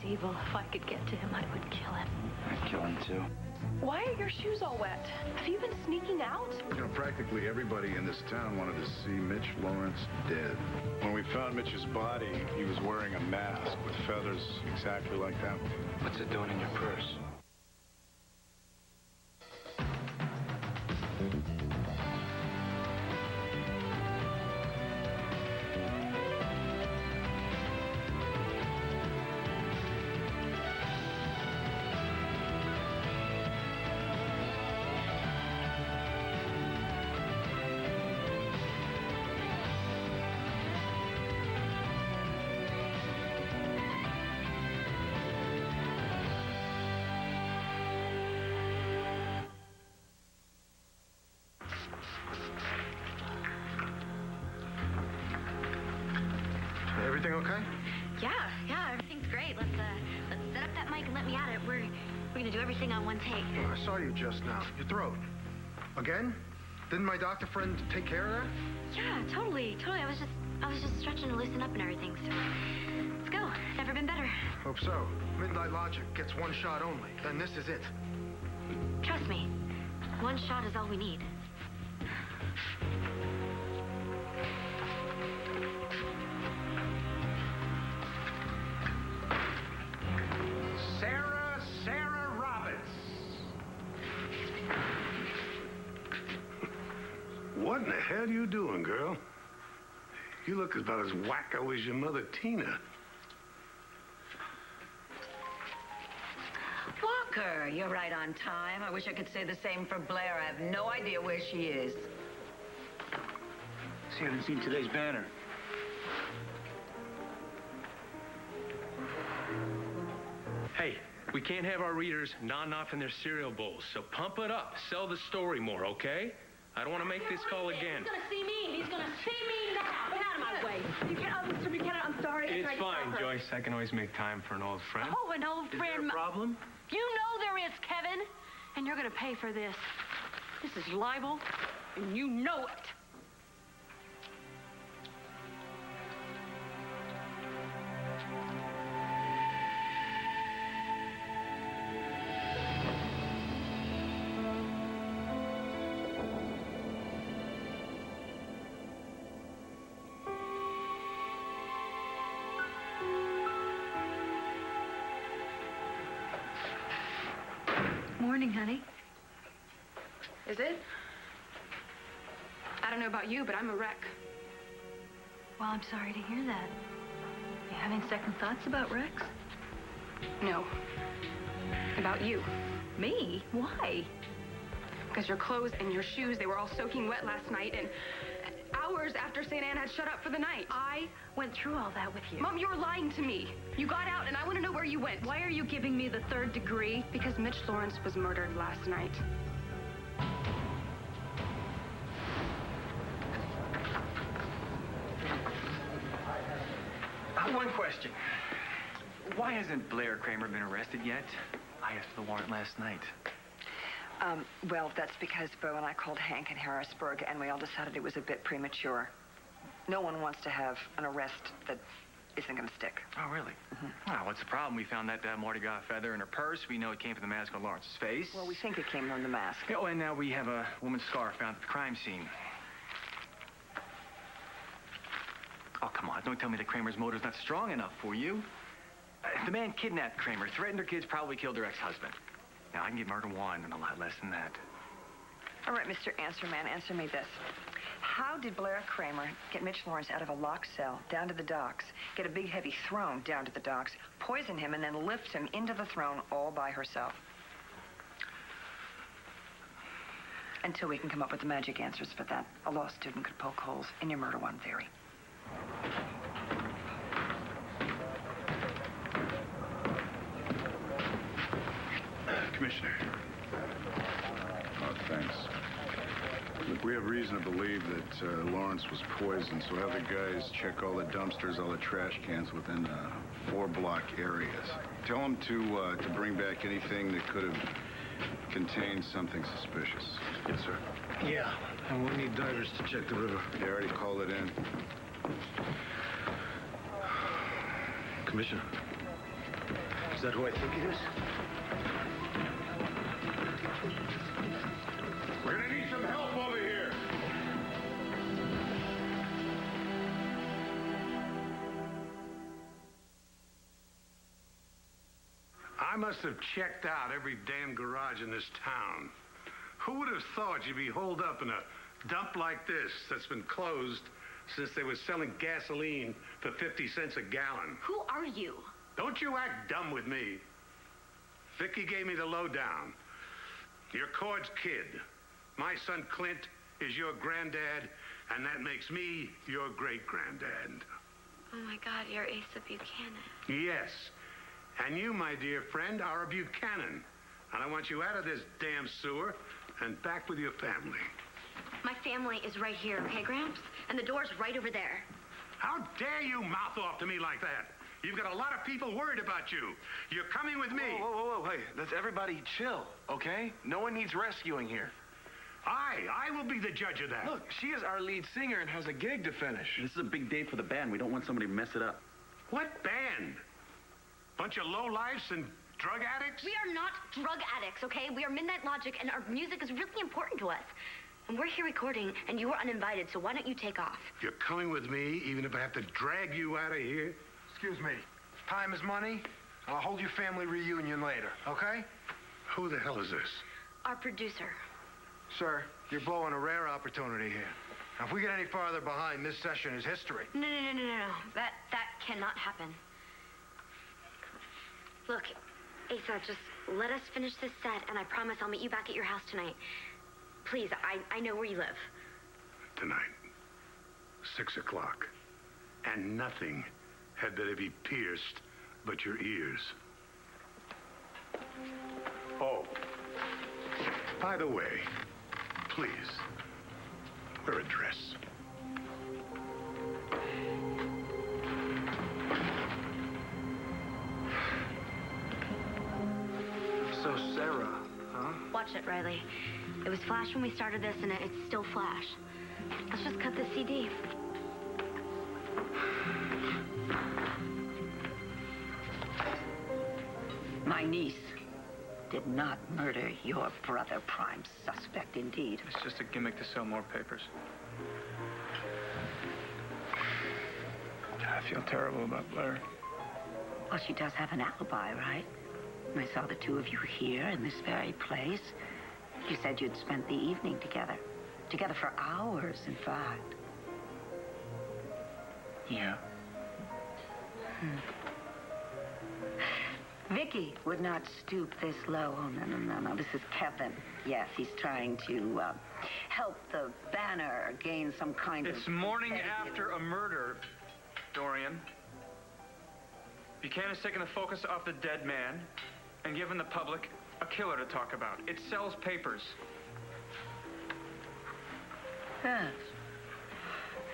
evil. If I could get to him, I would kill him. I'd kill him, too. Why are your shoes all wet? Have you been sneaking out? You know, practically everybody in this town wanted to see Mitch Lawrence dead. When we found Mitch's body, he was wearing a mask with feathers exactly like that. What's it doing in your purse? Everything okay? Yeah, everything's great. Let's set up that mic and let me at it. We're gonna do everything on one take. I saw you just now. Your throat. Again? Didn't my doctor friend take care of that? Yeah, totally. I was just stretching to loosen up and everything. So let's go. Never been better. Hope so. Midnight Logic gets one shot only. Then this is it. Trust me, one shot is all we need. Sarah Roberts. What in the hell are you doing, girl? You look about as wacko as your mother, Tina. Walker, you're right on time. I wish I could say the same for Blair. I have no idea where she is. See, I haven't seen today's banner. Hey, we can't have our readers nodding off in their cereal bowls, so pump it up. Sell the story more, okay? I don't want to make this call again. He's gonna see me. He's gonna see me now. Get out of my way. Mr. Buchanan, I'm sorry. It's fine, Joyce. I can always make time for an old friend. Oh, an old friend. Is there a problem? You know there is, Kevin. And you're gonna pay for this. This is libel, and you know it. Morning, honey. Is it? I don't know about you, but I'm a wreck. Well, I'm sorry to hear that. You having second thoughts about Rex? No. About you. Me? Why? Because your clothes and your shoes, they were all soaking wet last night, and hours after St. Anne had shut up for the night. I went through all that with you. Mom, you were lying to me. You got out, and I want to know where you went. Why are you giving me the third degree? Because Mitch Lawrence was murdered last night. One question. Why hasn't Blair Kramer been arrested yet? I asked for the warrant last night. Well, that's because Bo and I called Hank in Harrisburg, and we all decided it was a bit premature. No one wants to have an arrest that isn't going to stick. Oh, really? Well, what's the problem? We found that Mardi Gras feather in her purse. We know it came from the mask on Lawrence's face. Well, we think it came from the mask. Oh, and now we have a woman's scarf found at the crime scene. Oh, come on. Don't tell me that Kramer's motive's not strong enough for you. The man kidnapped Kramer, threatened her kids, probably killed her ex-husband. Now, I can get murder one and a lot less than that. All right, Mr. Answer Man, answer me this. How did Blair Kramer get Mitch Lawrence out of a locked cell down to the docks, get a big heavy throne down to the docks, poison him, and then lift him into the throne all by herself? Until we can come up with the magic answers for that, a law student could poke holes in your murder one theory. Commissioner. Oh, thanks. Look, we have reason to believe that Lawrence was poisoned, so have the guys check all the dumpsters, all the trash cans within 4-block areas. Tell them to bring back anything that could have contained something suspicious. Yes, sir. Yeah, and we'll need divers to check the river. They already called it in. Commissioner, Is that who I think it is? We're gonna need some help over here. I must have checked out every damn garage in this town. Who would have thought you'd be holed up in a dump like this that's been closed since they were selling gasoline for 50 cents a gallon? Who are you? Don't you act dumb with me. Vicky gave me the lowdown. You're Cord's kid. My son Clint is your granddad, and that makes me your great-granddad. Oh, my God, you're Asa Buchanan. Yes. And you, my dear friend, are a Buchanan. And I want you out of this damn sewer and back with your family. My family is right here, okay, Gramps? And the door's right over there. How dare you mouth off to me like that? You've got a lot of people worried about you. You're coming with me. Whoa. Hey, let's everybody chill, okay? No one needs rescuing here. I will be the judge of that. Look, she is our lead singer and has a gig to finish. This is a big day for the band. We don't want somebody to mess it up. What band? Bunch of lowlifes and drug addicts? We are not drug addicts, okay? We are Midnight Logic, and our music is really important to us. And we're here recording, and you were uninvited, so why don't you take off? You're coming with me, even if I have to drag you out of here? Excuse me. Time is money. I'll hold your family reunion later, okay? Who the hell is this? Our producer. Sir, you're blowing a rare opportunity here. Now, if we get any farther behind, this session is history. No. That cannot happen. Look, Asa, just let us finish this set, and I promise I'll meet you back at your house tonight. Please, I know where you live. Tonight, 6 o'clock. And nothing had better be pierced but your ears. Oh, by the way, please, wear a dress. So, Sarah, huh? Watch it, Riley. It was flash when we started this, and it's still flash. Let's just cut the CD. My niece did not murder your brother, prime suspect indeed. It's just a gimmick to sell more papers. I feel terrible about Blair. Well, she does have an alibi, right? I saw the two of you here in this very place. You said you'd spent the evening together. Together for hours, in fact. Yeah. Vicky would not stoop this low. Oh, no. This is Kevin. Yes, he's trying to help the Banner gain some kind of... It's morning after a murder, Dorian. Buchanan's taken the focus off the dead man and given the public a killer to talk about. It sells papers.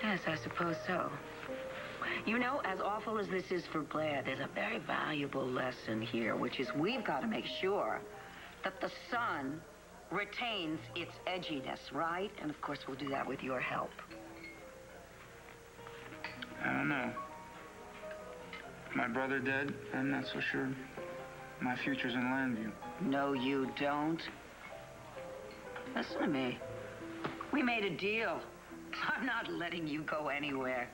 Yes, I suppose so. You know, as awful as this is for Blair, there's a very valuable lesson here, which is we've got to make sure that the sun retains its edginess, right? And of course, we'll do that with your help. I don't know. My brother dead, I'm not so sure my future's in Landview. No, you don't. Listen to me. We made a deal. I'm not letting you go anywhere.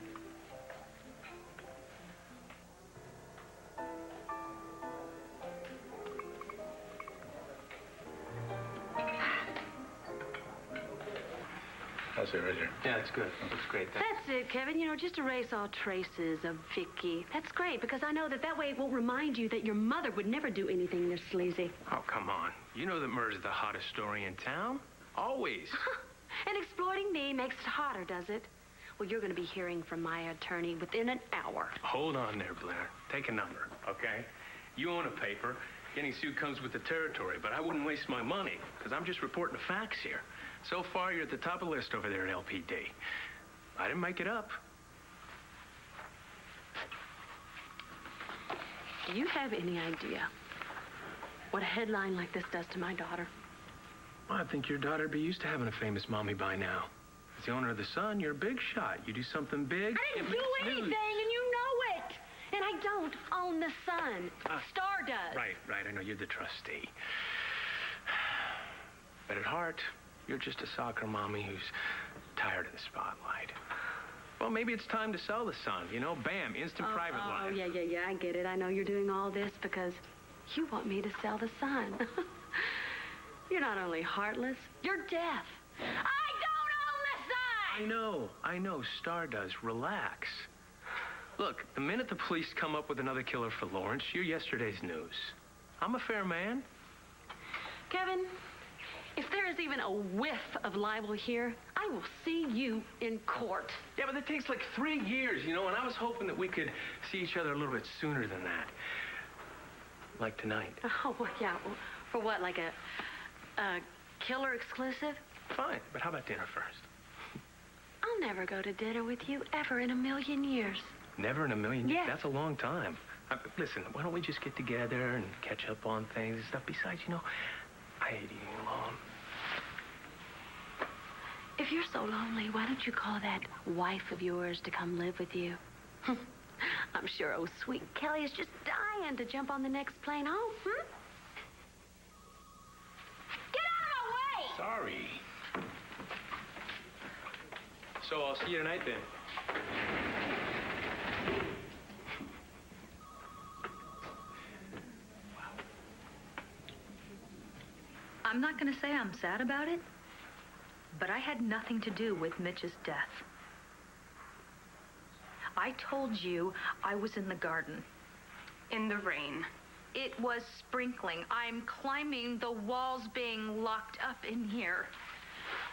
That's it right here. Yeah, it's good. It looks great. Thanks. That's it, Kevin. You know, just erase all traces of Vicky. That's great, because I know that way it will remind you that your mother would never do anything this sleazy. Oh, come on. You know that murder's the hottest story in town. Always. And exploiting me makes it hotter, does it? Well, you're going to be hearing from my attorney within an hour. Hold on there, Blair. Take a number, okay? You own a paper. Getting sued comes with the territory, but I wouldn't waste my money, because I'm just reporting the facts here. So far, you're at the top of the list over there at LPD. I didn't make it up. Do you have any idea what a headline like this does to my daughter? Well, I think your daughter'd be used to having a famous mommy by now. As the owner of the Sun, you're a big shot. You do something big, I didn't do anything, and you know it. And I don't own the Sun. Star does. Right. I know you're the trustee. But at heart, you're just a soccer mommy who's tired of the spotlight. Well, maybe it's time to sell the Sun, you know? Bam, instant private life. Oh, yeah, I get it. I know you're doing all this because you want me to sell the Sun. You're not only heartless, you're deaf. I don't own the Sun! I know. Star does. Relax. Look, the minute the police come up with another killer for Lawrence, you're yesterday's news. I'm a fair man. Kevin, if there is even a whiff of libel here, I will see you in court. Yeah, but it takes like 3 years, you know, and I was hoping that we could see each other a little bit sooner than that. Like tonight. Oh, well, yeah. For what, like a killer exclusive? Fine, but how about dinner first? I'll never go to dinner with you ever in a million years. Never in a million years? Yes. That's a long time. Listen, why don't we just get together and catch up on things and stuff? Besides, you know, I hate eating alone. If you're so lonely, why don't you call that wife of yours to come live with you? I'm sure old sweet Kelly is just dying to jump on the next plane home, Get out of my way! Sorry. So I'll see you tonight then. I'm not going to say I'm sad about it, but I had nothing to do with Mitch's death. I told you I was in the garden. In the rain. It was sprinkling. I'm climbing the walls being locked up in here.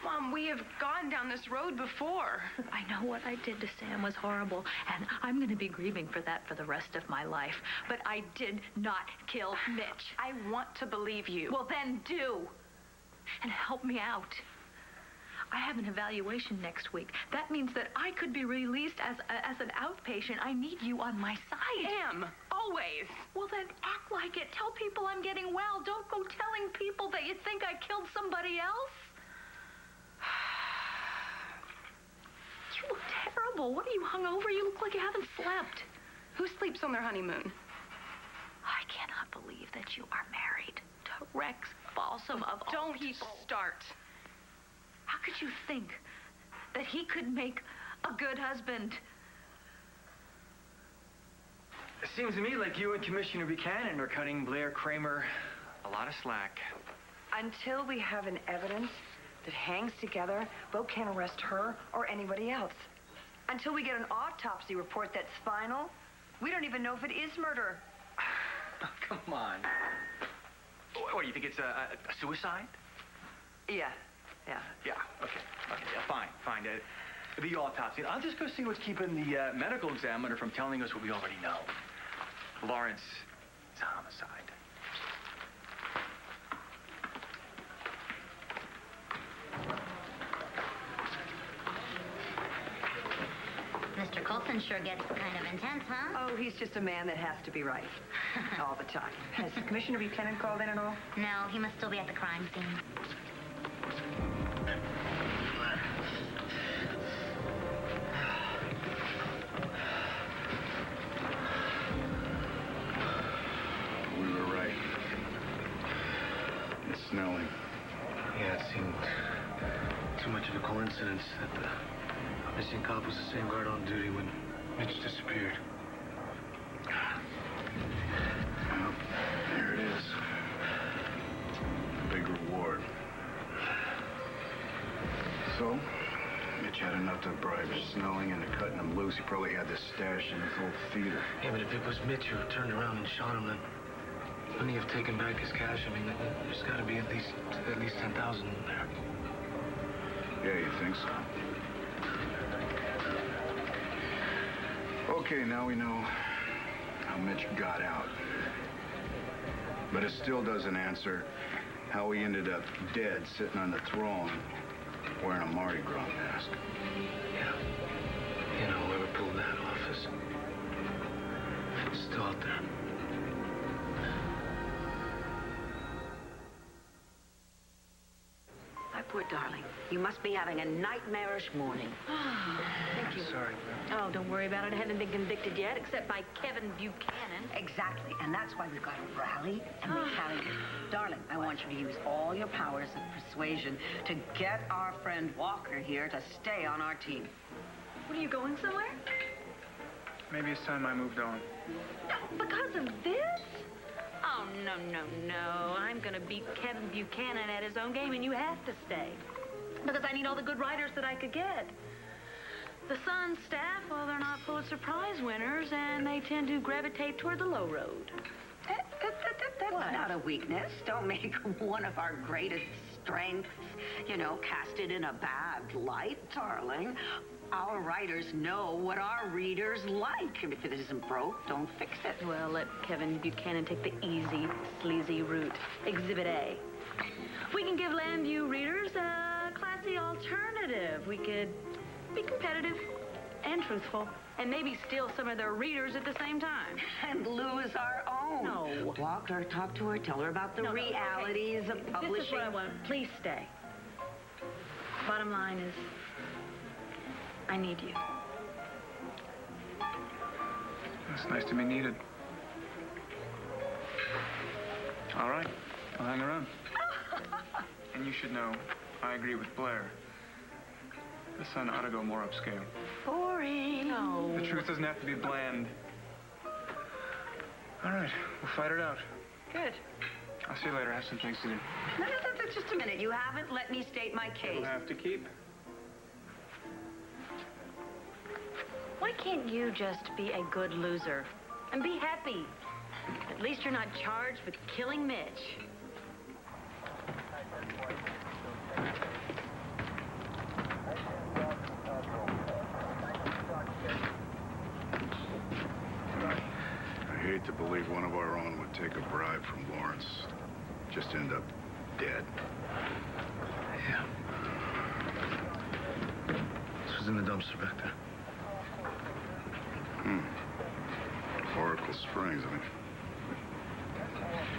Mom, we have gone down this road before. I know what I did to Sam was horrible, and I'm going to be grieving for that for the rest of my life. But I did not kill Mitch. I want to believe you. Well, then do. And help me out. I have an evaluation next week. That means that I could be released as an outpatient. I need you on my side. Am. Always. Well, then act like it. Tell people I'm getting well. Don't go telling people that you think I killed somebody else. You look terrible. What are you, hungover? You look like you haven't slept. Who sleeps on their honeymoon? I cannot believe that you are married to Rex Balsam of all people. Don't start. How could you think that he could make a good husband? It seems to me like you and Commissioner Buchanan are cutting Blair Kramer a lot of slack. Until we have an evidence that hangs together, Bo can't arrest her or anybody else. Until we get an autopsy report that's final, we don't even know if it is murder. Come on. What, you think it's a suicide? Yeah. Yeah, okay, yeah, fine. The autopsy. I'll just go see what's keeping the medical examiner from telling us what we already know. Lawrence is a homicide. Mr. Colson sure gets kind of intense, huh? Oh, he's just a man that has to be right. All the time. Has Commissioner Buchanan called in at all? No, he must still be at the crime scene. We were right. It's Snelling. Yeah, it seemed too much of a coincidence that the missing cop was the same guard on duty when Mitch disappeared. Well, here it is. Big reward. So, Mitch had enough to bribe Snelling into cutting him loose. He probably had this stash in his old theater. Yeah, but if it was Mitch who turned around and shot him, then wouldn't he have taken back his cash? I mean, there's got to be at least 10,000 in there. Yeah, you think so? Okay, now we know how Mitch got out. But it still doesn't answer how he ended up dead sitting on the throne wearing a Mardi Gras mask. Yeah. You know, whoever pulled that off is still out there. My boy it, darling. You must be having a nightmarish morning. Thank you. Sorry, Oh, don't worry about it. I haven't been convicted yet, except by Kevin Buchanan. Exactly, and that's why we've got to rally and retaliate. Darling, I want you to use all your powers of persuasion to get our friend Walker here to stay on our team. What, are you going somewhere? Maybe it's time I moved on. Because of this? Oh, no, no, no. I'm going to beat Kevin Buchanan at his own game, and you have to stay. Because I need all the good writers that I could get. The Sun staff, well, they're not Pulitzer Prize winners, and they tend to gravitate toward the low road. That's not a weakness. Don't make one of our greatest strengths, you know, cast it in a bad light, darling. Our writers know what our readers like. And if it isn't broke, don't fix it. Well, let Kevin Buchanan take the easy, sleazy route. Exhibit A. We can give Landview readers a classy alternative. We could be competitive and truthful, and maybe steal some of their readers at the same time. And lose our own. No. Walker, talk to her. Tell her about the realities of publishing. This is what I want. Please stay. Bottom line is, I need you. It's nice to be needed. All right, I'll hang around. And you should know, I agree with Blair. The Sun ought to go more upscale. Boring. No. The truth doesn't have to be bland. All right, we'll fight it out. Good. I'll see you later. I have some things to do. No, just a minute. You haven't let me state my case. You'll have to keep. Why can't you just be a good loser and be happy? At least you're not charged with killing Mitch. I hate to believe one of our own would take a bribe from Lawrence, just to end up dead. Yeah. This was in the dumpster back there. Oracle Springs, I mean.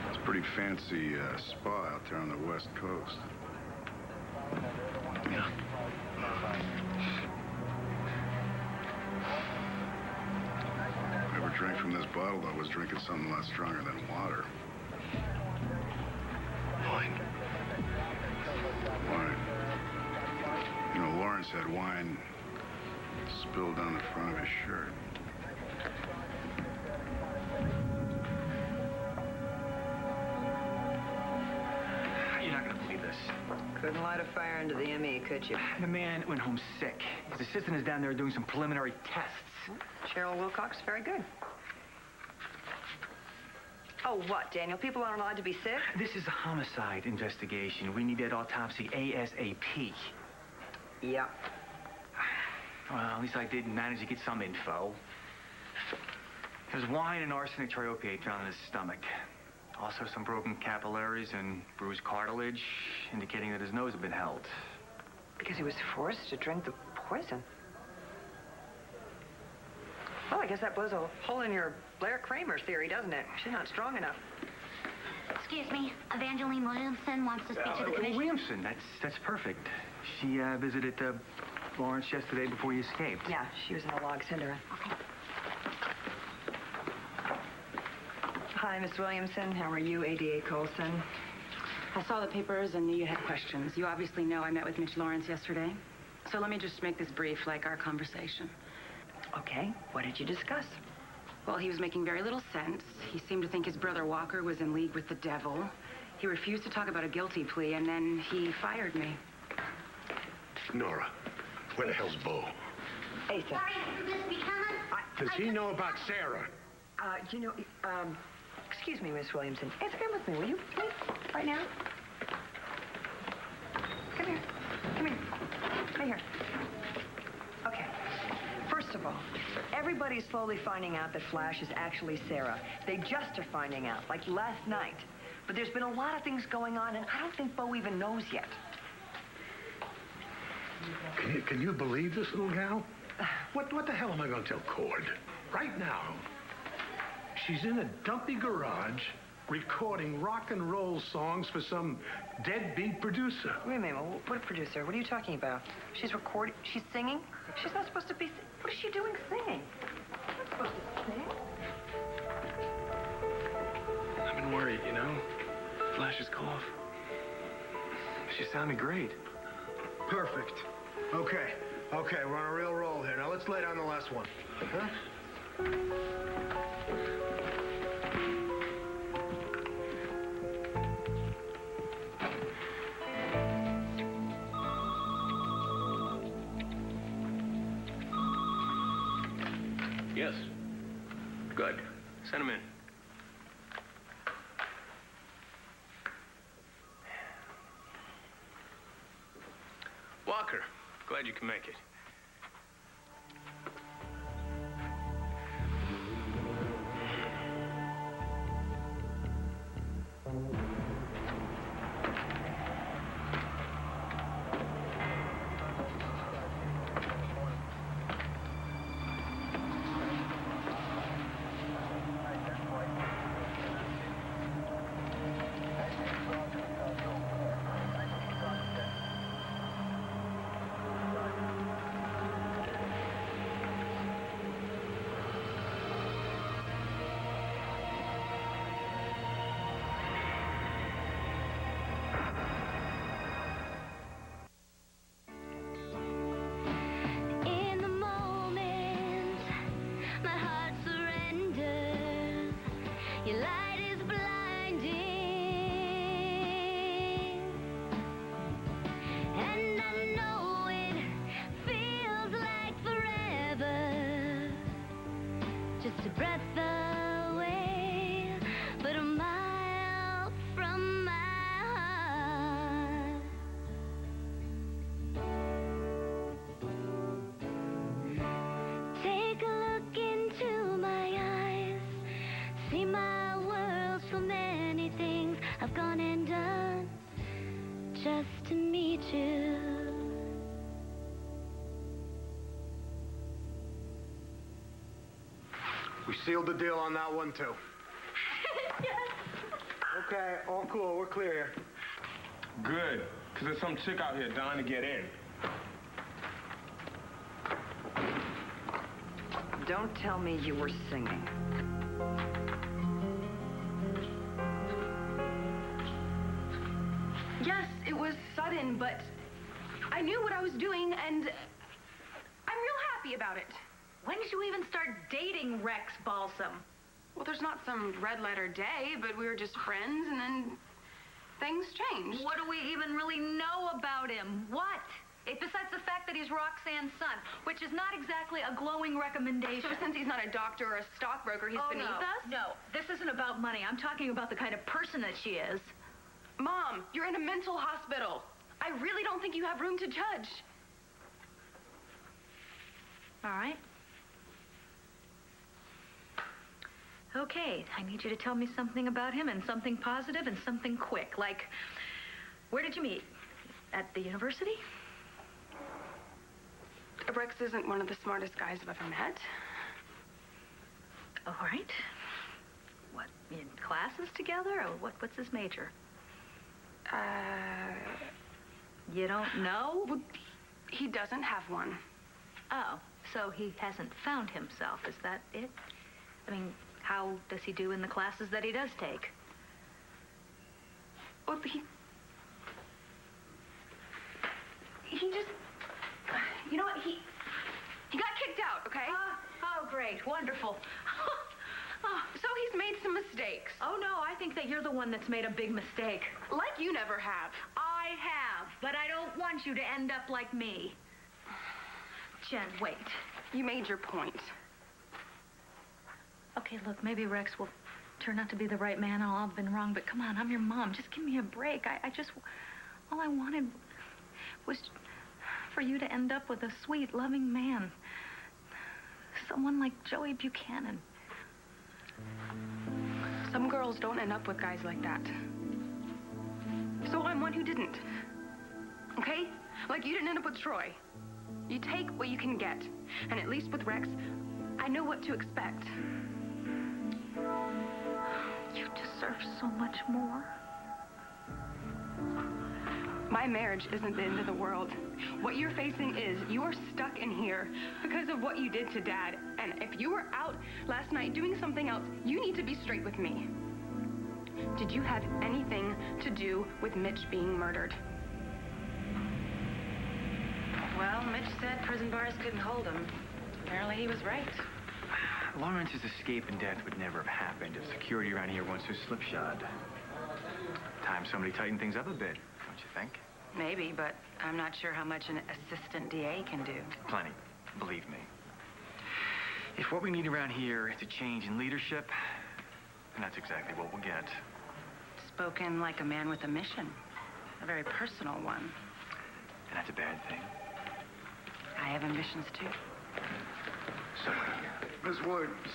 It's a pretty fancy spa out there on the West Coast. Yeah. If I ever drank from this bottle, I was drinking something a lot stronger than water. Wine. Wine. You know, Lawrence had wine spilled down the front of his shirt. You're not going to believe this. Couldn't light a fire under the ME, could you? The man went home sick. His assistant is down there doing some preliminary tests. Cheryl Wilcox, very good. Oh, what, Daniel? People aren't allowed to be sick? This is a homicide investigation. We need that autopsy ASAP. Yeah. Well, at least I did manage to get some info. There's wine and arsenic triopiate found in his stomach. Also some broken capillaries and bruised cartilage, indicating that his nose had been held. Because he was forced to drink the poison. Well, I guess that blows a hole in your Blair Kramer theory, doesn't it? She's not strong enough. Excuse me, Evangeline Williamson wants to speak to the commission. Williamson, that's perfect. She visited Lawrence yesterday before he escaped. Yeah, she was in the log cinder. Okay. Hi, Miss Williamson. How are you, ADA Colson? I saw the papers and knew you had questions. You obviously know I met with Mitch Lawrence yesterday. So let me just make this brief, like our conversation. Okay, what did you discuss? Well, he was making very little sense. He seemed to think his brother Walker was in league with the devil. He refused to talk about a guilty plea, and then he fired me. Nora, where the hell's Bo? Asa. Sorry, Miss Buchanan. Does he know about Sarah? Excuse me, Miss Williamson. Asa, come with me, will you? Please, right now. Come here. Come here. Right here. Okay. First of all, everybody's slowly finding out that Flash is actually Sarah. They just are finding out, like last night. But there's been a lot of things going on, and I don't think Bo even knows yet. Can you believe this little gal? What the hell am I going to tell Cord? Right now, she's in a dumpy garage recording rock and roll songs for some deadbeat producer. Wait a minute. What producer? What are you talking about? She's recording. She's singing? She's not supposed to be. What is she doing singing? She's not supposed to sing. I've been worried, you know? Flash's cough. She sounded great. Perfect. Okay, we're on a real roll here. Now let's lay down the last one. Huh? Yes. Good. Send him in. Walker, glad you can make it. Just a breath away, but a mile from my heart. Take a look into my eyes, see my world, so many things I've gone and done just to meet you. We sealed the deal on that one, too. Yes. Okay, all cool. We're clear here. Good, because there's some chick out here dying to get in. Don't tell me you were singing. Yes, it was sudden, but I knew what I was doing, and I'm real happy about it. When did you even start dating Rex Balsam? Well, there's not some red letter day, but we were just friends, and then things changed. What do we even really know about him? What? Besides the fact that he's Roxanne's son, which is not exactly a glowing recommendation. So since he's not a doctor or a stockbroker, he's beneath us? No, this isn't about money. I'm talking about the kind of person that she is. Mom, you're in a mental hospital. I really don't think you have room to judge. All right. Okay, I need you to tell me something about him, and something positive and something quick. Like, where did you meet? At the university? Rex isn't one of the smartest guys I've ever met. All right. What, in classes together, or what's his major? You don't know? Well, he doesn't have one. Oh, so he hasn't found himself, is that it? I mean, how does he do in the classes that he does take? Well, he just, you know what, he got kicked out, okay? Oh, great, wonderful. So he's made some mistakes. Oh, no, I think that you're the one that's made a big mistake. Like you never have. I have, but I don't want you to end up like me. Jen, wait. You made your point. Okay, look, maybe Rex will turn out to be the right man. I'll have been wrong, but come on, I'm your mom. Just give me a break. All I wanted was for you to end up with a sweet, loving man. Someone like Joey Buchanan. Some girls don't end up with guys like that. So I'm one who didn't. Okay? Like you didn't end up with Troy. You take what you can get. And at least with Rex, I know what to expect. You deserve deserve so much more. My marriage isn't the end of the world. What you're facing is you are stuck in here because of what you did to Dad. And if you were out last night doing something else, you need to be straight with me. Did you have anything to do with Mitch being murdered? Well, Mitch said prison bars couldn't hold him. Apparently he was right. Lawrence's escape and death would never have happened if security around here wasn't so slipshod. Time somebody tightened things up a bit, don't you think? Maybe, but I'm not sure how much an assistant DA can do. Plenty, believe me. If what we need around here is a change in leadership, then that's exactly what we'll get. Spoken like a man with a mission. A very personal one. And that's a bad thing. I have ambitions, too. So, Ms. Williams,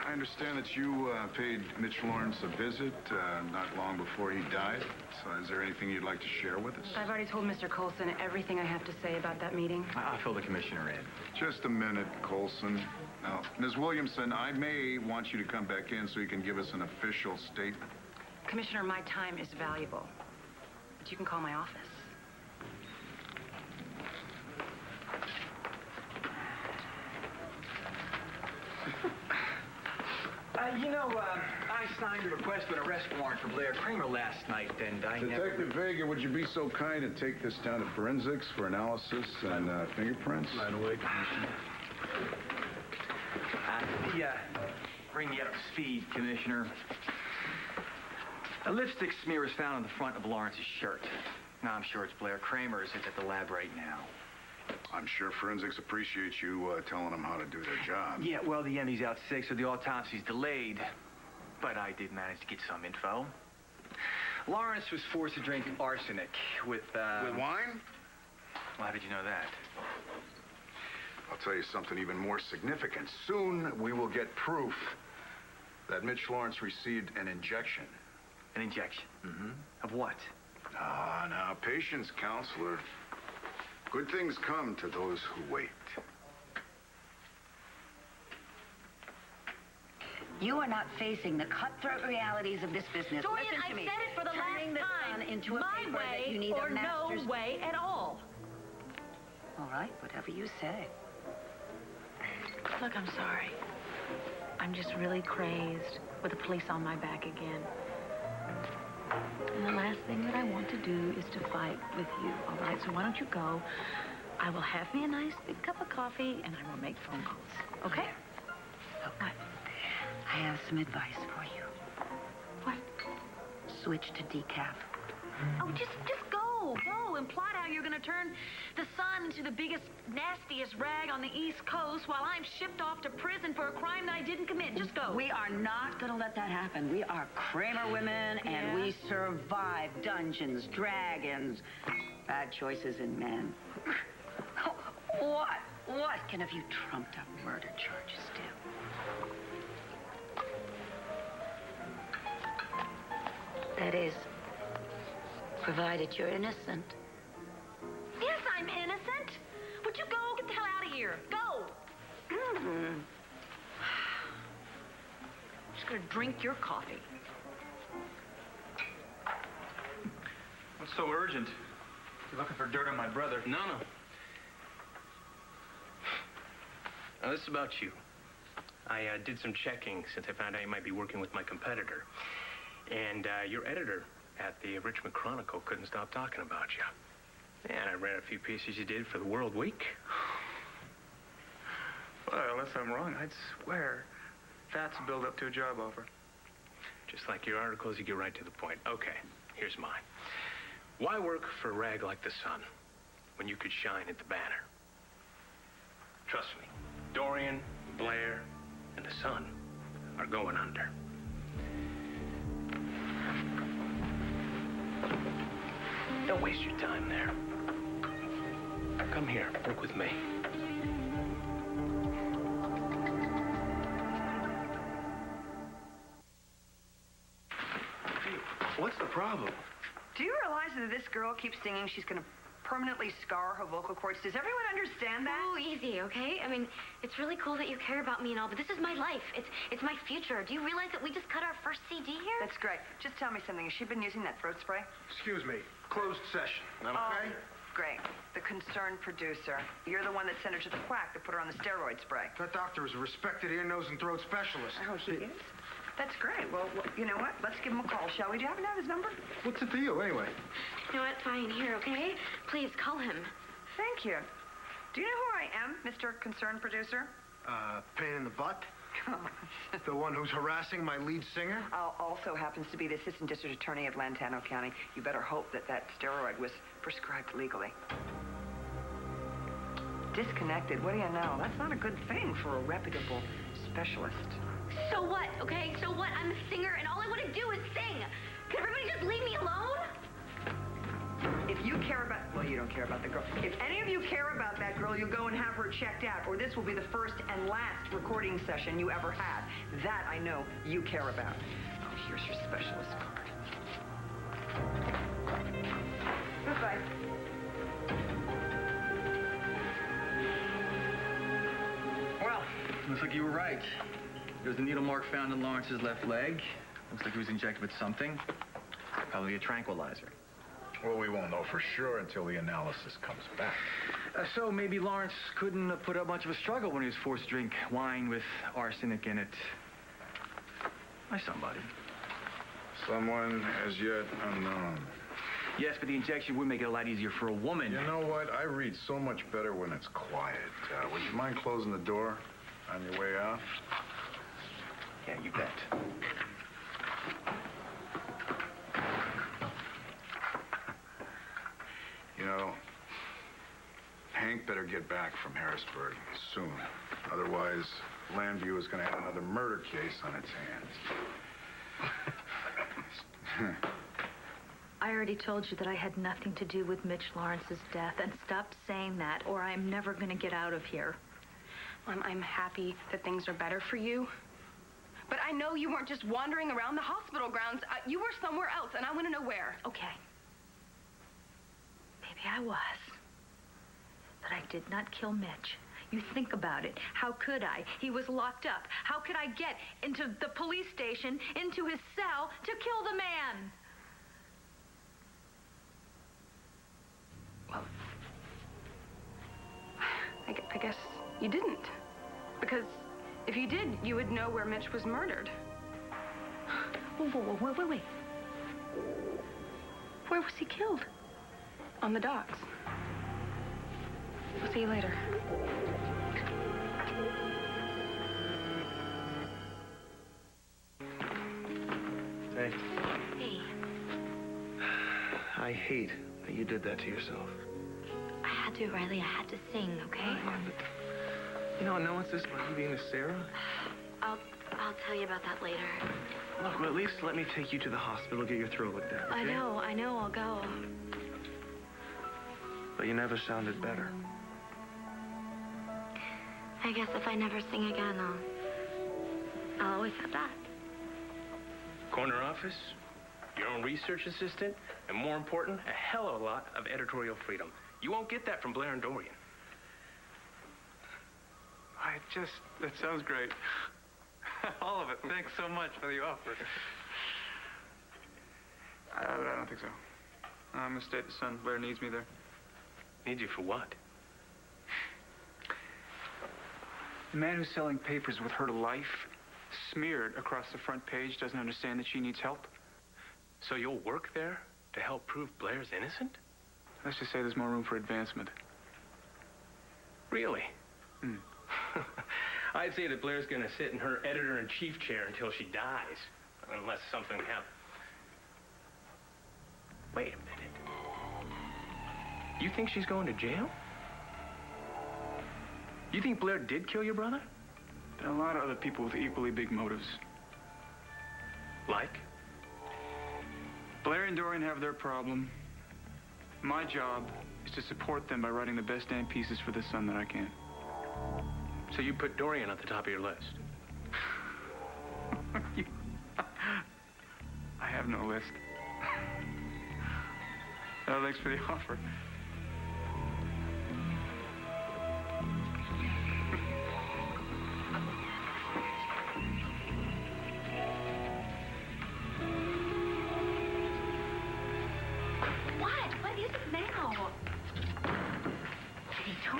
I understand that you paid Mitch Lawrence a visit not long before he died. So is there anything you'd like to share with us? I've already told Mr. Colson everything I have to say about that meeting. I'll fill the commissioner in. Just a minute, Colson. Now, Ms. Williamson, I may want you to come back in so you can give us an official statement. Commissioner, my time is valuable. But you can call my office. I signed a request for an arrest warrant for Blair Kramer last night, and I Detective Vega, would you be so kind to take this down to forensics for analysis and fingerprints? Right away, Commissioner. Bring you up to speed, Commissioner. A lipstick smear was found on the front of Lawrence's shirt. Now, I'm sure it's Blair Kramer's. It's at the lab right now. I'm sure forensics appreciates you telling them how to do their job. Yeah, well, the MD's out sick, so the autopsy's delayed. But I did manage to get some info. Lawrence was forced to drink arsenic with wine? Well, how did you know that? I'll tell you something even more significant. Soon, we will get proof that Mitch Lawrence received an injection. An injection? Mm-hmm. Of what? Now, patience, counselor. Good things come to those who wait. You are not facing the cutthroat realities of this business. Dorian, Listen to I've me. said it for the Turning last the time. sun into a My paper way that you need or a master's... no way at all. All right, whatever you say. Look, I'm sorry. I'm just really crazed with the police on my back again. And the last thing that I want to do is to fight with you, all right? So why don't you go? I will have me a nice big cup of coffee, and I will make phone calls, okay? Look, I have some advice for you. What? Switch to decaf. Oh, just go and plot how you're going to turn the sun into the biggest, nastiest rag on the East Coast while I'm shipped off to prison for a crime that I didn't commit. Just go. We are not going to let that happen. We are Kramer women, and we survive dungeons, dragons, bad choices in men. What can a few trumped-up murder charges do? That is, provided you're innocent. Yes, I'm innocent. Would you go? Get the hell out of here. Go. Just gonna drink your coffee. What's so urgent? You're looking for dirt on my brother. No. Now, this is about you. I did some checking since I found out you might be working with my competitor. And your editor at the Richmond Chronicle couldn't stop talking about you. And I read a few pieces you did for the World Week. Well, unless I'm wrong, I'd swear that's a build-up to a job offer. Just like your articles, you get right to the point. Okay, here's mine. Why work for a rag like the Sun when you could shine at the Banner? Trust me, Dorian, Blair, and the Sun are going under. Don't waste your time there. Come here, work with me. What's the problem? Do you realize that this girl keeps singing she's gonna permanently scar her vocal cords. Does everyone understand that? Oh, easy, okay? I mean, it's really cool that you care about me and all, but this is my life. It's my future. Do you realize that we just cut our first CD here? That's great. Just tell me something. Has she been using that throat spray? Excuse me. Closed session. That okay? Great. The concerned producer. You're the one that sent her to the quack to put her on the steroid spray. That doctor is a respected ear, nose, and throat specialist. Oh, he is? That's great. Well, you know what? Let's give him a call, shall we? Do you happen to have his number? What's it to you, anyway? You know what? Fine. Here, okay? Please, call him. Thank you. Do you know who I am, Mr. Concerned Producer? Pain in the butt? The one who's harassing my lead singer? Also happens to be the Assistant District Attorney of Lantano County. You better hope that that steroid was prescribed legally. Disconnected, what do you know? That's not a good thing for a reputable specialist. So what, okay? So what? I'm a singer, and all I want to do is sing. Can everybody just leave me alone? If you care about... Well, you don't care about the girl. If any of you care about that girl, you go and have her checked out, or this will be the first and last recording session you ever had. That I know you care about. Oh, here's your specialist card. Goodbye. Well, looks like you were right. There's a needle mark found in Lawrence's left leg. Looks like he was injected with something. Probably a tranquilizer. Well, we won't know for sure until the analysis comes back. So maybe Lawrence couldn't put up much of a struggle when he was forced to drink wine with arsenic in it. By somebody. Someone as yet unknown. Yes, but the injection would make it a lot easier for a woman. You know what? I read so much better when it's quiet. Would you mind closing the door on your way out? Yeah, you bet. You know, Hank better get back from Harrisburg soon. Otherwise, Landview is going to have another murder case on its hands. I already told you that I had nothing to do with Mitch Lawrence's death, and stop saying that, or I'm never going to get out of here. I'm happy that things are better for you. But I know you weren't just wandering around the hospital grounds. You were somewhere else, and I want to know where. Okay. Maybe I was. But I did not kill Mitch. You think about it. How could I? He was locked up. How could I get into the police station, into his cell, to kill the man? Well, I guess you didn't. Because if you did, you would know where Mitch was murdered. Whoa, wait. Where was he killed? On the docks. I'll see you later. Hey. Hey. I hate that you did that to yourself. I had to, Riley. I had to sing, okay? Yeah, but, you know, now it's this about you being a Sarah. I'll tell you about that later. Look, well, at least let me take you to the hospital, get your throat looked at, okay? I know, I'll go. But you never sounded better. I guess if I never sing again, I'll always have that. Corner office, your own research assistant, and more important, a hell of a lot of editorial freedom. You won't get that from Blair and Dorian. That sounds great. All of it. Thanks so much for the offer. I don't think so. I'm gonna stay at the Sun. Blair needs me there. Need you for what? The man who's selling papers with her life smeared across the front page doesn't understand that she needs help. So you'll work there to help prove Blair's innocent? Let's just say there's more room for advancement. Really? I'd say that Blair's gonna sit in her editor-in-chief chair until she dies. Unless something happens. Wait a minute. You think she's going to jail? You think Blair did kill your brother? There are a lot of other people with equally big motives. Like? Blair and Dorian have their problem. My job is to support them by writing the best damn pieces for the Sun that I can. So you put Dorian at the top of your list? I have no list. Thanks for the offer.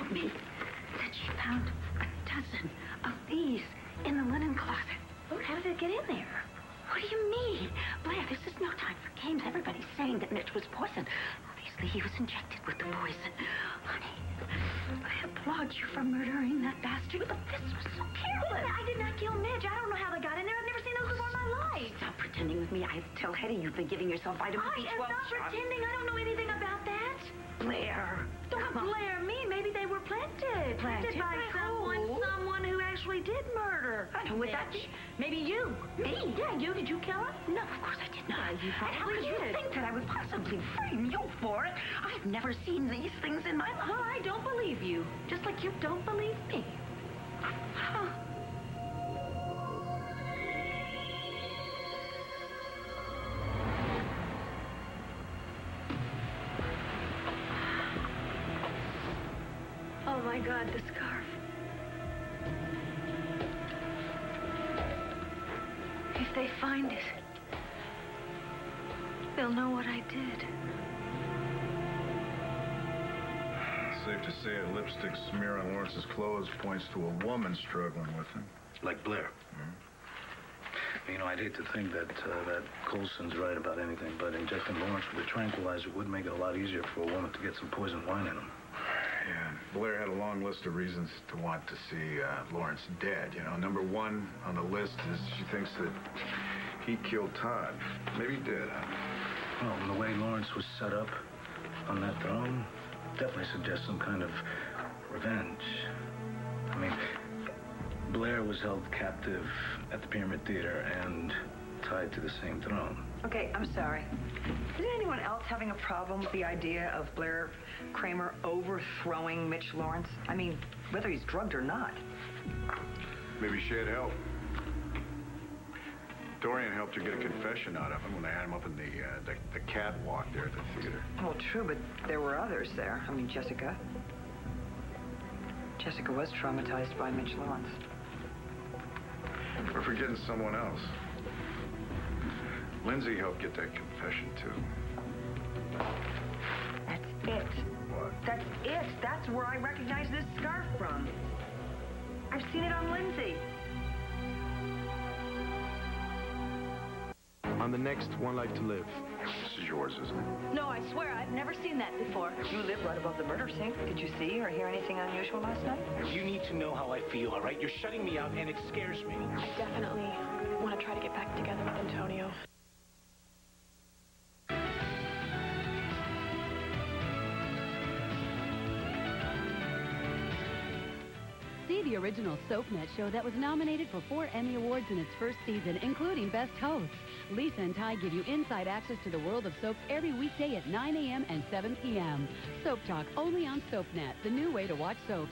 told me that she found a dozen of these in the linen closet. Lord, how did it get in there? What do you mean? Blair, this is no time for games. Everybody's saying that Mitch was poisoned. Obviously, he was injected with the poison. Honey, I applaud you for murdering that bastard, but this was so careless. I did not kill Mitch. I don't know how they got in there. I've never seen those before in my life. Stop pretending with me. I tell Hetty you've been giving yourself vitamin B12 I am not pretending. I don't know anything about that. Blair. Don't blare me. Maybe they were planted. Planted by someone who actually did murder. And would that be? Maybe you. Me? Yeah, you. Did you kill him? No, of course I did not. You How probably could you did. think that I would possibly frame you for it? I've never seen these things in my life. Well, I don't believe you. Just like you don't believe me. Huh. Oh, my God, the scarf. If they find it, they'll know what I did. Safe to say a lipstick smear on Lawrence's clothes points to a woman struggling with him. Like Blair. You know, I'd hate to think that that Colson's right about anything, but injecting Lawrence with a tranquilizer would make it a lot easier for a woman to get some poison wine in him. Yeah, Blair had a long list of reasons to want to see Lawrence dead. You know, number one on the list is she thinks that he killed Todd. Maybe he did, huh? Well, and the way Lawrence was set up on that throne definitely suggests some kind of revenge. I mean, Blair was held captive at the Pyramid Theater and tied to the same throne. Okay, I'm sorry. Is anyone else having a problem with the idea of Blair Kramer overthrowing Mitch Lawrence? I mean, whether he's drugged or not. Maybe she had help. Dorian helped her get a confession out of him when they had him up in the catwalk there at the theater. Well, true, but there were others there. I mean, Jessica. Jessica was traumatized by Mitch Lawrence. We're forgetting someone else. Lindsay helped get that confession, too. That's it. What? That's it. That's where I recognize this scarf from. I've seen it on Lindsay. On the next One Life to Live. This is yours, isn't it? No, I swear, I've never seen that before. You live right above the murder scene. Did you see or hear anything unusual last night? You need to know how I feel, all right? You're shutting me out, and it scares me. I definitely want to try to get back together with Antonio. See the original SoapNet show that was nominated for 4 Emmy Awards in its first season, including Best Host. Lisa and Ty give you inside access to the world of soaps every weekday at 9 a.m. and 7 p.m. Soap Talk only on SoapNet, the new way to watch soaps.